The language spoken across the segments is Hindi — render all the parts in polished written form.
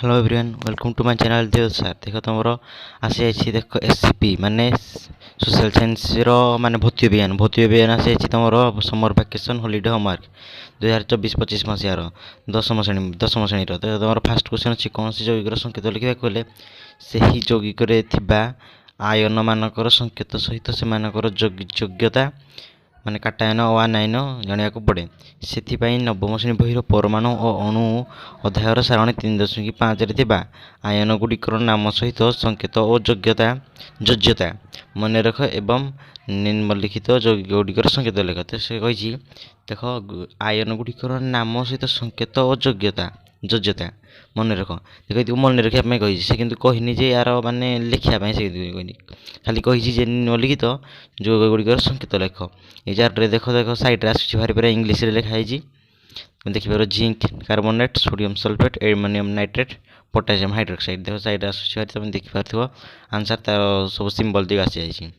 Hello everyone welcome to my channel Dev sir देख तुम आसी जाइए देख एससीपी माने सोशल साइंस माने भौतिक विज्ञान आसी जाइए तुम समर वैकेशन हॉलिडे होमवर्क 2024-25 मसीहार दशम श्रेणी तो तुम फास्ट क्वेश्चन अच्छी कौन सी यौगिकर संकेत लिखा कहले से ही यौगिक आयन मानकर संकेत सहित से योग्यता माने काटायन व जाना पड़े से नवम श्रेणी बहिर परमाणु और अणु अध्यायर सारणी 3.5 आयन गुड़िकर नाम सहित संकेत और योग्यता मन रख एवं निम्नलिखित गुड़िकर संकेत लेख तो से कही देख आयन गुड़िकर नाम सहित संकेत और योग्यता मन रख देख मन रखा कही से कि कहनी जे यार मानने लिखापी से कहनी खाली कही निम्नलिखित जो गुड़िकर संकेत लेख ये चार्टे देख सैड्रे आस भारी पूरा इंग्लीश लिखाई देखिए zinc carbonate sodium sulphate aluminium nitrate potassium hydroxide देख सैड्रे आस तुम देखिपार आंसर तार सब सिंबल दिग आसी जाइए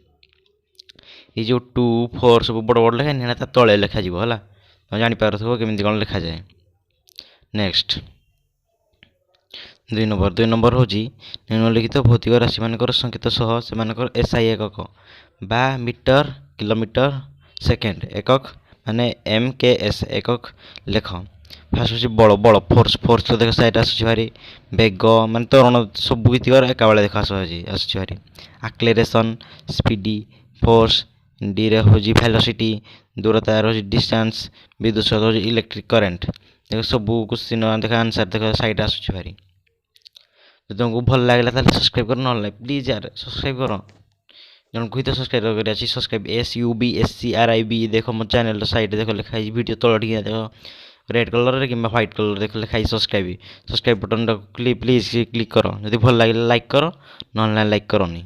ये जो 2 4 सब बड़ बड़ लिखाई तले लिखाज है तुम जापार केमी कौन लिखा जाए। नेक्स्ट 2 नंबर हूँ निम्नलिखित भौतिक राशि मान संकेत सह से एसआई एकक बा मीटर किलोमीटर सेकेंड एकक माने MKS एकक लेख फास्ट हूँ बल फोर्स तो देख सैड आस भारी बेग मान त्वरण सब गीत एका बेले देख आस भारी आक्लेरेसन स्पीडी फोर्स डी रे हूँ वेलोसिटी दूरता हूँ डिस्टेंस विद्युत हूँ इलेक्ट्रिक करेन्ट देख सब क्वेश्चन देख आंसर देख सैड आस भारी तो तुमको भल लगे सब्सक्राइब कर ना प्लीज यार सब्सक्राइब कर जन कोई तो सब्सक्राइब कर सब्सक्राइब SUBSCRIB देख मो चैनल साइड देख लिखाई वीडियो तल ठीक देख रेड कलर कि व्हाइट कलर देख लिखाई सब्सक्राइब बटन प्लीज क्लिक कर जब भल लगे लाइक कर ना लाइक करनी।